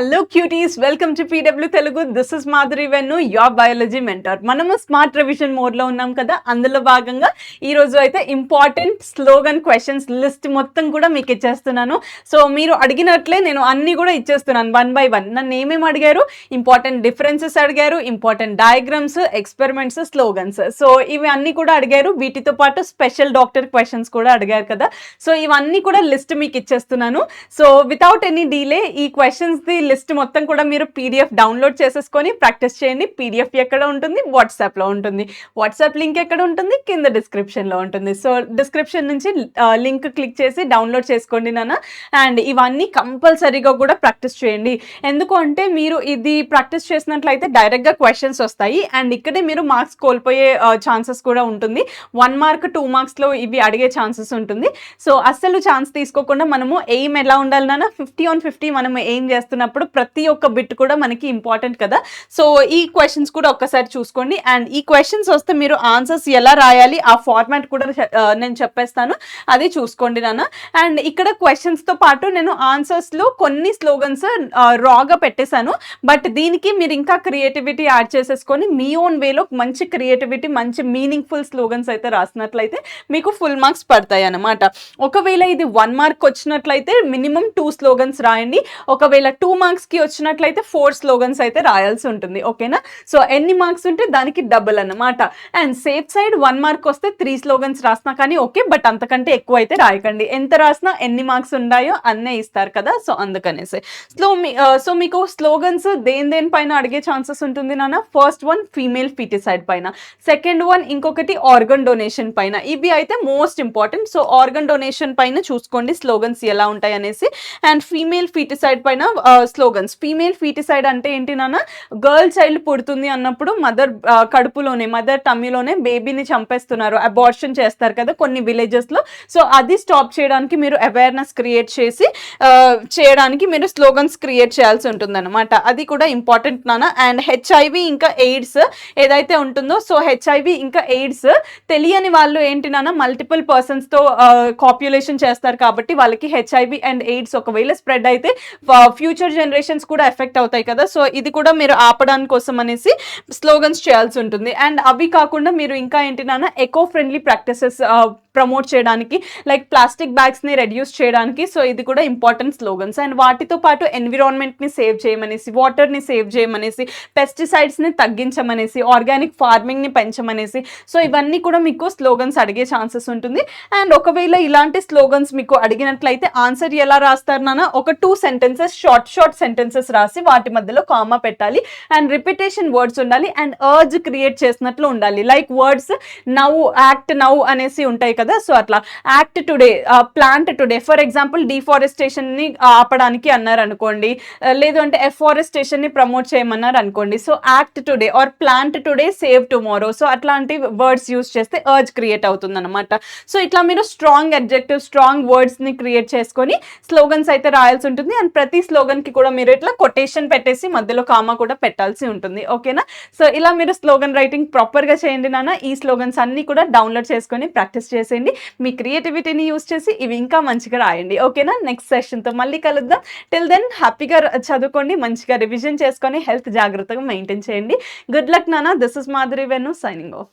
Hello cuties, welcome to PW Telugu. This is Madhuri వెన్ను, your biology mentor. మనము smart revision మోడ్లో ఉన్నాం కదా. అందులో భాగంగా ఈరోజు అయితే ఇంపార్టెంట్ స్లోగన్ క్వశ్చన్స్ లిస్ట్ మొత్తం కూడా మీకు ఇచ్చేస్తున్నాను. సో మీరు అడిగినట్లే నేను అన్నీ కూడా ఇచ్చేస్తున్నాను వన్ బై వన్. నన్ను ఏమేమి అడిగారు? ఇంపార్టెంట్ డిఫరెన్సెస్ అడిగారు, important diagrams, experiments, slogans. So ఇవి అన్నీ కూడా అడిగారు. వీటితో పాటు స్పెషల్ డాక్టర్ క్వశ్చన్స్ కూడా అడిగారు కదా. సో ఇవన్నీ కూడా లిస్ట్ మీకు ఇచ్చేస్తున్నాను. సో వితౌట్ ఎనీ డీలే ఈ క్వశ్చన్స్ది లిస్ట్ మొత్తం కూడా మీరు పీడిఎఫ్ డౌన్లోడ్ చేసేసుకొని ప్రాక్టీస్ చేయండి. పీడిఎఫ్ ఎక్కడ ఉంటుంది? వాట్సాప్లో ఉంటుంది. వాట్సాప్ లింక్ ఎక్కడ ఉంటుంది? కింద డిస్క్రిప్షన్లో ఉంటుంది. సో డిస్క్రిప్షన్ నుంచి లింక్ క్లిక్ చేసి డౌన్లోడ్ చేసుకోండి నాన్న. అండ్ ఇవన్నీ కంపల్సరీగా కూడా ప్రాక్టీస్ చేయండి. ఎందుకు అంటే మీరు ఇది ప్రాక్టీస్ చేసినట్లయితే డైరెక్ట్గా క్వశ్చన్స్ వస్తాయి అండ్ ఇక్కడే మీరు మార్క్స్ కోల్పోయే ఛాన్సెస్ కూడా ఉంటుంది. 1 మార్క్ 2 మార్క్స్లో ఇవి అడిగే ఛాన్సెస్ ఉంటుంది. సో అస్సలు ఛాన్స్ తీసుకోకుండా మనము ఎయిమ్ ఎలా ఉండాలి నాన్న? 50/50 మనం ఏం చేస్తున్నప్పుడు ప్రతి ఒక్క బిట్ కూడా మనకి ఇంపార్టెంట్ కదా. సో ఈ క్వశ్చన్స్ కూడా ఒక్కసారి చూసుకోండి. అండ్ ఈ క్వశ్చన్స్ వస్తే మీరు ఆన్సర్స్ ఎలా రాయాలి ఆ ఫార్మాట్ కూడా నేను చెప్పేస్తాను, అది చూసుకోండి నాన్న. అండ్ ఇక్కడ క్వశ్చన్స్తో పాటు నేను ఆన్సర్స్లో కొన్ని స్లోగన్స్ రాగా పెట్టేశాను. బట్ దీనికి మీరు ఇంకా క్రియేటివిటీ యాడ్ చేసేసుకొని మీ ఓన్ వేలో మంచి క్రియేటివిటీ, మంచి మీనింగ్ఫుల్ స్లోగన్స్ అయితే రాసినట్లయితే మీకు ఫుల్ మార్క్స్ పడతాయి అన్నమాట. ఒకవేళ ఇది 1 మార్క్ వచ్చినట్లయితే మినిమం 2 స్లోగన్స్ రాయండి. ఒకవేళ 2 మార్క్స్కి వచ్చినట్లయితే 4 స్లోగన్స్ అయితే రాయాల్సి ఉంటుంది. ఓకేనా? సో ఎన్ని మార్క్స్ ఉంటే దానికి డబుల్ అన్నమాట. అండ్ సేఫ్ సైడ్ 1 మార్క్ వస్తే 3 స్లోగన్స్ రాసినా కానీ ఓకే, బట్ అంతకంటే ఎక్కువ అయితే రాయకండి. ఎంత రాసినా ఎన్ని మార్క్స్ ఉన్నాయో అన్నే ఇస్తారు కదా. సో అందుకనేసి సో మీకు స్లోగన్స్ దేని పైన అడిగే ఛాన్సెస్ ఉంటుంది నాన్న. ఫస్ట్ వన్ ఫీమేల్ ఫీటిసైడ్ పైన, సెకండ్ వన్ ఇంకొకటి ఆర్గన్ డొనేషన్ పైన. ఇవి అయితే most important. So organ donation పైన చూసుకోండి స్లోగన్స్ ఎలా ఉంటాయి అనేసి. అండ్ ఫీమేల్ ఫీటిసైడ్ పైన స్లోగన్స్. ఫీమేల్ ఫీటిసైడ్ అంటే ఏంటి నాన్న? గర్ల్ చైల్డ్ పుడుతుంది అన్నప్పుడు మదర్ కడుపులోనే, మదర్ టమ్మీలోనే బేబీని చంపేస్తున్నారు, అబార్షన్ చేస్తారు కదా కొన్ని విలేజెస్లో. సో అది స్టాప్ చేయడానికి మీరు అవేర్నెస్ క్రియేట్ చేసి చేయడానికి మీరు స్లోగన్స్ క్రియేట్ చేయాల్సి ఉంటుంది అనమాట. అది కూడా ఇంపార్టెంట్ నాన్న. అండ్ హెచ్ఐవి ఇంకా ఎయిడ్స్ ఏదైతే ఉంటుందో, సో హెచ్ఐవి ఇంకా ఎయిడ్స్ తెలియని వాళ్ళు ఏంటి నాన్న, మల్టిపుల్ పర్సన్స్తో కాప్యులేషన్ చేస్తారు కాబట్టి వాళ్ళకి హెచ్ఐవి అండ్ ఎయిడ్స్ ఒకవేళ స్ప్రెడ్ అయితే ఫ్యూచర్ జనరేషన్స్ కూడా ఎఫెక్ట్ అవుతాయి కదా. సో ఇది కూడా మీరు ఆపడానికి కోసం అనేసి స్లోగన్స్ చేయాల్సి ఉంటుంది. అండ్ అవి కాకుండా మీరు ఇంకా ఏంటి నాన్న, ఎకో ఫ్రెండ్లీ ప్రాక్టీసెస్ ప్రమోట్ చేయడానికి, లైక్ ప్లాస్టిక్ బ్యాగ్స్ని రెడ్యూస్ చేయడానికి. సో ఇది కూడా ఇంపార్టెంట్ స్లోగన్స్. అండ్ వాటితో పాటు ఎన్విరాన్మెంట్ని సేవ్ చేయమనేసి, వాటర్ని సేవ్ చేయమనేసి, పెస్టిసైడ్స్ని తగ్గించమనేసి, ఆర్గానిక్ ఫార్మింగ్ని పెంచమనేసి. సో ఇవన్నీ కూడా మీకు స్లోగన్స్ అడిగే ఛాన్సెస్ ఉంటుంది. అండ్ ఒకవేళ ఇలాంటి స్లోగన్స్ మీకు అడిగినట్లయితే ఆన్సర్ ఎలా రాస్తారు నాన్న? ఒక 2 సెంటెన్సెస్ షార్ట్ సెంటెన్సెస్ రాసి వాటి మధ్యలో కామా పెట్టాలి. అండ్ రిపిటేషన్ వర్డ్స్ ఉండాలి. అండ్ అర్జ్ క్రియేట్ చేసినట్లు ఉండాలి. Like words now, act now అనేసి ఉంటాయి కదా. సో అట్లా act today, plant today. For example డిఫారెస్టేషన్ని ఆపడానికి అన్నారు అనుకోండి, లేదు అంటే ఎఫారెస్టేషన్ని ప్రమోట్ చేయమన్నారు అనుకోండి. So act today or plant today, save tomorrow. So అట్లాంటి వర్డ్స్ యూస్ చేస్తే అర్జ్ క్రియేట్ అవుతుంది అనమాట. సో ఇట్లా మీరు స్ట్రాంగ్ అడ్జెక్టివ్, స్ట్రాంగ్ వర్డ్స్ని క్రియేట్ చేసుకొని స్లోగన్స్ అయితే రాయాల్సి ఉంటుంది. అండ్ ప్రతి స్లోగన్కి కూడా మీరు ఇట్లా కొటేషన్ పెట్టేసి మధ్యలో కామా కూడా పెట్టాల్సి ఉంటుంది. ఓకేనా? సో ఇలా మీరు స్లోగన్ రైటింగ్ ప్రాపర్గా చేయండి నాన్న. ఈ స్లోగన్స్ అన్నీ కూడా డౌన్లోడ్ చేసుకొని ప్రాక్టీస్ చేసేయండి. మీ క్రియేటివిటీని యూస్ చేసి ఇవి ఇంకా మంచిగా రాయండి. ఓకేనా? నెక్స్ట్ సెషన్తో మళ్ళీ కలుద్దాం. టిల్ దెన్ హ్యాపీగా చదువుకోండి, మంచిగా రివిజన్ చేసుకొని హెల్త్ జాగ్రత్తగా మెయింటైన్ చేయండి. గుడ్ లక్ నాన్న. దిస్ ఇస్ మాధురి వెన్ను సైనింగ్ ఆఫ్.